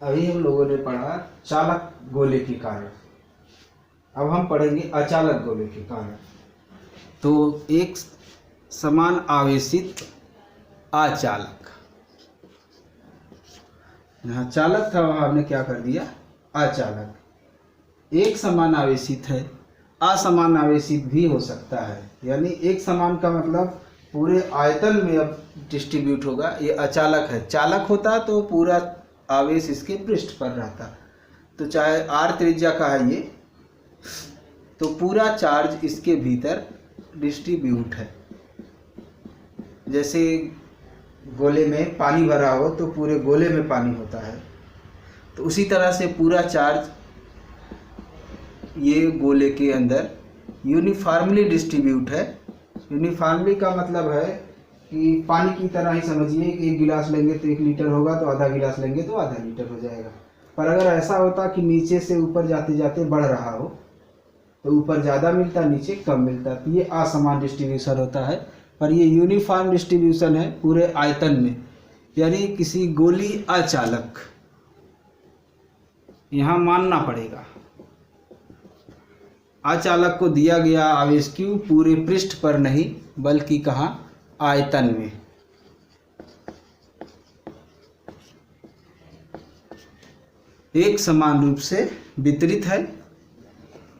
अभी हम लोगों ने पढ़ा चालक गोले के कारण। अब हम पढ़ेंगे अचालक गोले के कारण। तो एक समान आवेशित अचालक, यहाँ चालक था वहाँ हमने क्या कर दिया अचालक। एक समान आवेशित है, असमान आवेशित भी हो सकता है, यानी एक समान का मतलब पूरे आयतन में अब डिस्ट्रीब्यूट होगा। ये अचालक है, चालक होता तो पूरा आवेश इसके पृष्ठ पर रहता। तो चाहे r त्रिज्या का है ये, तो पूरा चार्ज इसके भीतर डिस्ट्रीब्यूट है। जैसे गोले में पानी भरा हो तो पूरे गोले में पानी होता है, तो उसी तरह से पूरा चार्ज ये गोले के अंदर यूनिफॉर्मली डिस्ट्रीब्यूट है। यूनिफॉर्मली का मतलब है कि पानी की तरह ही समझिए कि 1 गिलास लेंगे तो 1 लीटर होगा, तो आधा गिलास लेंगे तो आधा लीटर हो जाएगा। पर अगर ऐसा होता कि नीचे से ऊपर जाते जाते बढ़ रहा हो, तो ऊपर ज़्यादा मिलता नीचे कम मिलता, तो ये असमान डिस्ट्रीब्यूशन होता है। पर ये यूनिफॉर्म डिस्ट्रीब्यूशन है पूरे आयतन में, यानी किसी गोली अचालक, यहाँ मानना पड़ेगा अचालक को दिया गया आवेश Q पूरे पृष्ठ पर नहीं बल्कि कहाँ आयतन में। एक समान रूप से वितरित है,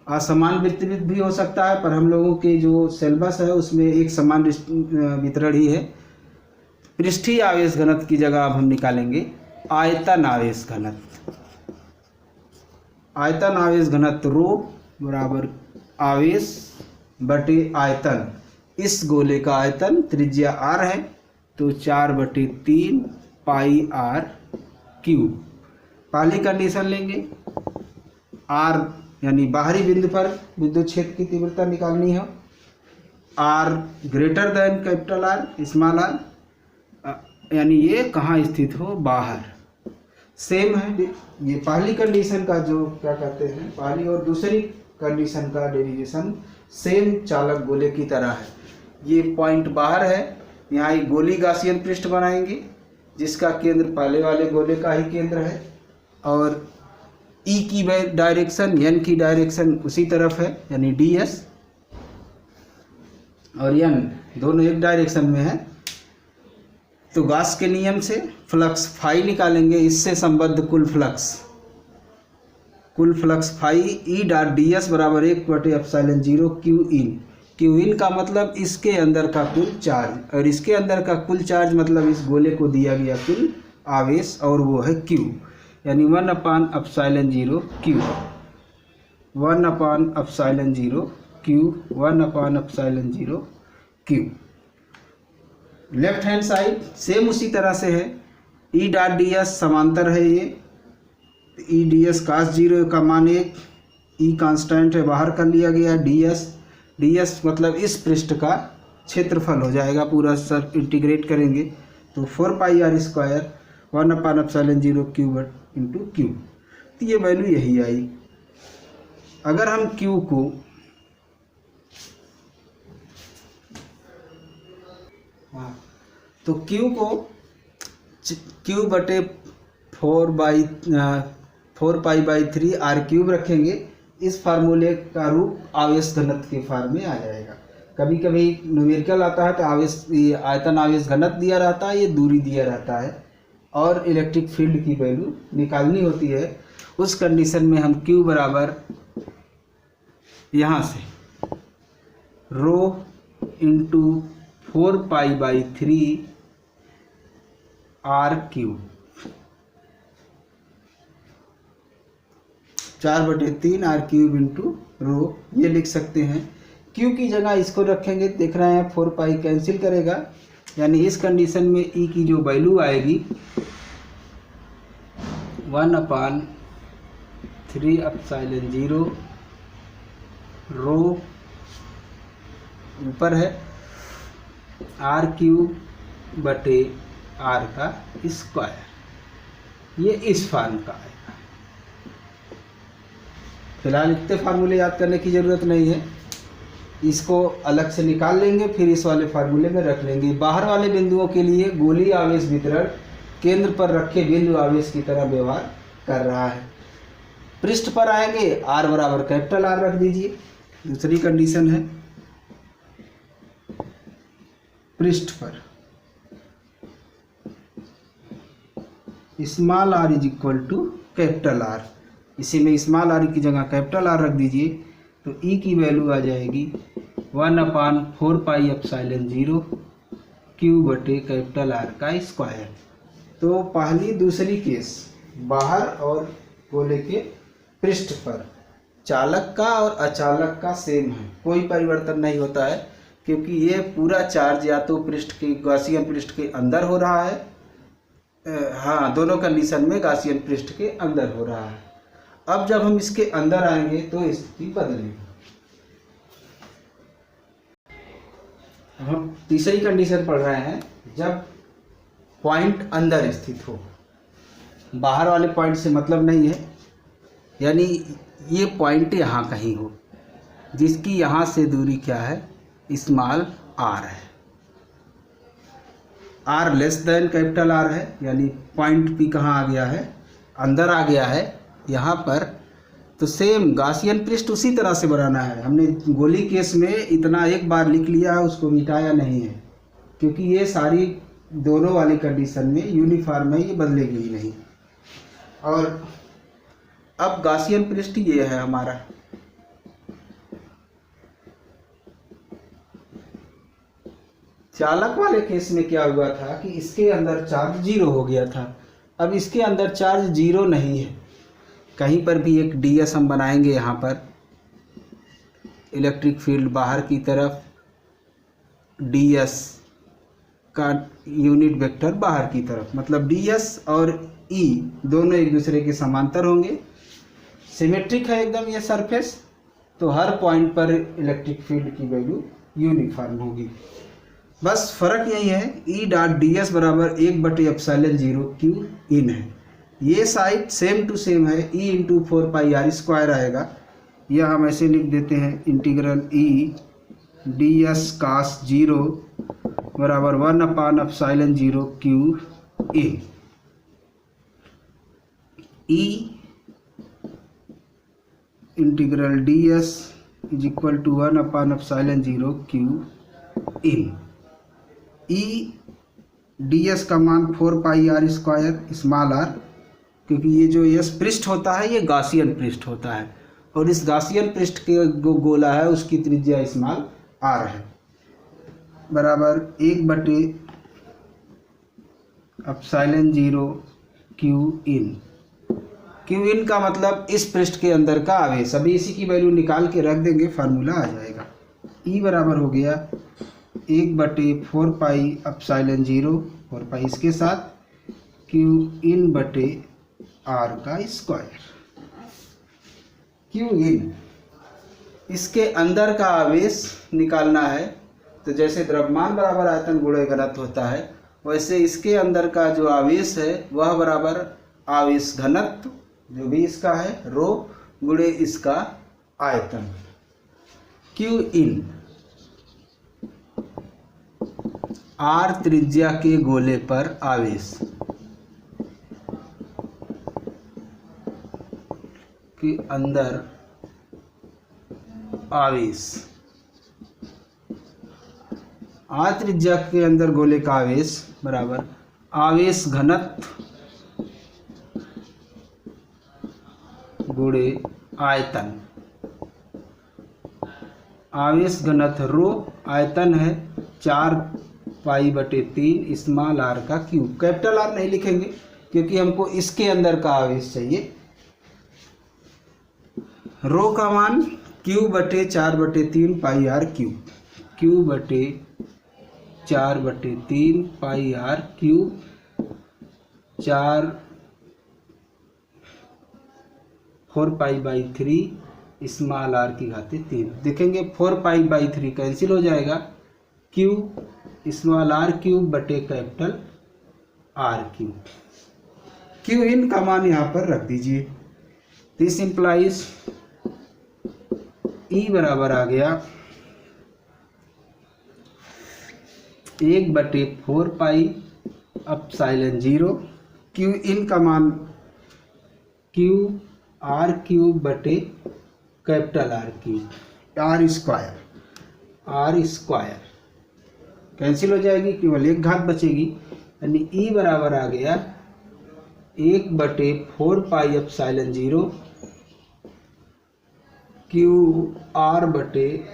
असमान वितरित भी हो सकता है, पर हम लोगों के जो सिलेबस है उसमें एक समान वितरण ही है। पृष्ठीय आवेश घनत्व की जगह अब हम निकालेंगे आयतन आवेश घनत्व। आयतन आवेश घनत्व रो बराबर आवेश बटे आयतन। इस गोले का आयतन त्रिज्या r है, तो 4/3 पाई r क्यूब। पहली कंडीशन लेंगे, r यानी बाहरी बिंदु पर विद्युत क्षेत्र की तीव्रता निकालनी है, r greater than capital R small r, यानी ये कहाँ स्थित हो बाहर। सेम है ये पहली कंडीशन का जो क्या कहते हैं, पहली और दूसरी कंडीशन का डेरिवेशन सेम चालक गोले की तरह है। ये पॉइंट बाहर है, यहाँ एक गोली गासियन पृष्ठ बनाएंगे जिसका केंद्र पहले वाले गोले का ही केंद्र है, और E की डायरेक्शन N की डायरेक्शन उसी तरफ है, यानी DS और N दोनों एक डायरेक्शन में है। तो गास के नियम से फ्लक्स फाई निकालेंगे, इससे संबद्ध कुल flux phi E dot DS बराबर 1/ε0 Q इन। Q इन का मतलब इसके अंदर का कुल चार्ज, और इसके अंदर का कुल चार्ज मतलब इस गोले को दिया गया कुल आवेश, और वो है Q, यानी 1/ε0 Q, 1/ε0 Q, 1/ε0 Q। Left hand side same उसी तरह से है, E डॉट DS समांतर है ये, E DS cos 0 का मान 1, E कांस्टेंट है बाहर कर लिया गया, DS मतलब इस पृष्ठ का क्षेत्रफल हो जाएगा, पूरा सब इंटीग्रेट करेंगे तो 4πr² 1/ε0 Q इंटू Q, तो ये वैल्यू यही आई। अगर हम Q को तो Q को Q बटे 4π/3 r³ रखेंगे, इस फार्मूले का रूप आवेश घनत्व के फॉर्म में आ जाएगा। कभी कभी न्यूमेरिकल आता है तो आयतन आवेश घनत्व दिया रहता है, ये दूरी दिया रहता है, और इलेक्ट्रिक फील्ड की वैल्यू निकालनी होती है। उस कंडीशन में हम Q बराबर यहाँ से rho into 4π/3 r³, 4/3 r³ into rho, ये लिख सकते हैं। Q की जगह इसको रखेंगे, देख रहे हैं 4π कैंसिल करेगा, यानी इस कंडीशन में E की जो वैल्यू आएगी 1/3ε0 रो ऊपर है r³ बटे r का स्क्वायर, ये इस फॉर्म का आएगा। फिलहाल इतने फार्मूले याद करने की ज़रूरत नहीं है, इसको अलग से निकाल लेंगे, फिर इस वाले फार्मूले में रख लेंगे। बाहर वाले बिंदुओं के लिए गोलीय आवेश वितरण केंद्र पर रखे बिंदु आवेश की तरह व्यवहार कर रहा है। पृष्ठ पर आएंगे, आर बराबर कैपिटल आर रख दीजिए। दूसरी कंडीशन है पृष्ठ पर small R is equal to capital R. इसी में स्मॉल आर की जगह कैपिटल आर रख दीजिए, तो ई की वैल्यू आ जाएगी 1/4πε0 क्यू बटे कैपिटल आर का स्क्वायर। तो पहली दूसरी केस बाहर और गोले के पृष्ठ पर चालक का और अचालक का सेम है, कोई परिवर्तन नहीं होता है, क्योंकि ये पूरा चार्ज या तो पृष्ठ के गॉसियन पृष्ठ के अंदर हो रहा है, हाँ दोनों कंडीशन में गॉसियन पृष्ठ के अंदर हो रहा है। अब जब हम इसके अंदर आएंगे तो स्थिति बदलेगी। हम तीसरी कंडीशन पढ़ रहे हैं, जब पॉइंट अंदर स्थित हो, बाहर वाले पॉइंट से मतलब नहीं है, यानी ये पॉइंट यहाँ कहीं हो जिसकी यहाँ से दूरी क्या है, स्मॉल आर है। R less than capital R है, यानी पॉइंट पी कहाँ आ गया है, अंदर आ गया है यहाँ पर। तो सेम गॉसियन पृष्ठ उसी तरह से बनाना है। हमने गोली केस में इतना एक बार लिख लिया, उसको मिटाया नहीं है, क्योंकि ये सारी दोनों वाली कंडीशन में यूनिफॉर्म है, ये बदलेगी ही नहीं। और अब गॉसियन पृष्ठ ये है हमारा, चालक वाले केस में क्या हुआ था कि इसके अंदर चार्ज 0 हो गया था। अब इसके अंदर चार्ज 0 नहीं है, कहीं पर भी एक ds हम बनाएंगे यहाँ पर, इलेक्ट्रिक फील्ड बाहर की तरफ, ds का यूनिट वेक्टर बाहर की तरफ, मतलब ds और e दोनों एक दूसरे के समांतर होंगे, सिमेट्रिक है एकदम ये सरफेस, तो हर पॉइंट पर इलेक्ट्रिक फील्ड की वैल्यू यूनिफॉर्म होगी। बस फर्क यही है, E डॉट ds बराबर 1/ε0 क्यू इन है। ये साइड सेम टू सेम है, E इंटू 4πr² आएगा। यह हम ऐसे लिख देते हैं, इंटीग्रल E ds cos 0 बराबर 1/ε0 Q in. E integral ds is equal to 1/ε0 Q in. E ds का मान 4πr² स्मॉल आर, क्योंकि ये जो यस पृष्ठ होता है ये गॉसियन पृष्ठ होता है, और इस गॉसियन पृष्ठ के गोला है उसकी त्रिज्या स्मॉल आर है, बराबर 1/ε0 क्यू इन। क्यू इन का मतलब इस पृष्ठ के अंदर का आवेश। अभी इसी की वैल्यू निकाल के रख देंगे, फार्मूला आ जाएगा। E बराबर हो गया 1/4πε0, 4π इसके साथ, क्यू इन बटे आर का स्क्वायर। क्यू इन, इसके अंदर का आवेश निकालना है, तो जैसे द्रव्यमान बराबर आयतन गुणे घनत्व होता है, वैसे इसके अंदर का जो आवेश है वह बराबर आवेश घनत्व जो भी इसका है रो गुणे इसका आयतन। क्यू इन आर त्रिज्या के गोले पर आवेश के अंदर आवेश, आर त्रिज्या के अंदर गोले का आवेश बराबर आवेश घनत्व गुणे आयतन। आवेश घनत्व रो, आयतन है 4π/3 स्मॉल आर का क्यूब। कैपिटल आर नहीं लिखेंगे क्योंकि हमको इसके अंदर का आवेश चाहिए। रो का मान Q/4/3 πr cube, Q/4/3 πr cube, 4π/3 small are की घाते 3। देखेंगे 4π/3 कैंसिल हो जाएगा, Q स्मॉल आर क्यूब बटे capital R cube. Q in का मान यहाँ पर रख दीजिए। दिस इंप्लाइज E बराबर आ गया 1/4πε0। क्यू इन का मान क्यूब बटे capital R cube, R square cancel हो जाएगी, केवल एक घात बचेगी, यानी ई बराबर आ गया 1/4πε0 क्यू आर बटे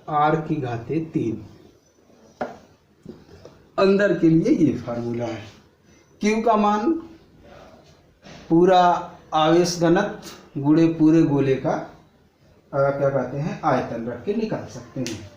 आर की घाते 3। अंदर के लिए ये फार्मूला है। क्यू का मान पूरा आवेश घनत्व गुणे पूरे गोले का क्या कहते हैं आयतन रख के निकाल सकते हैं।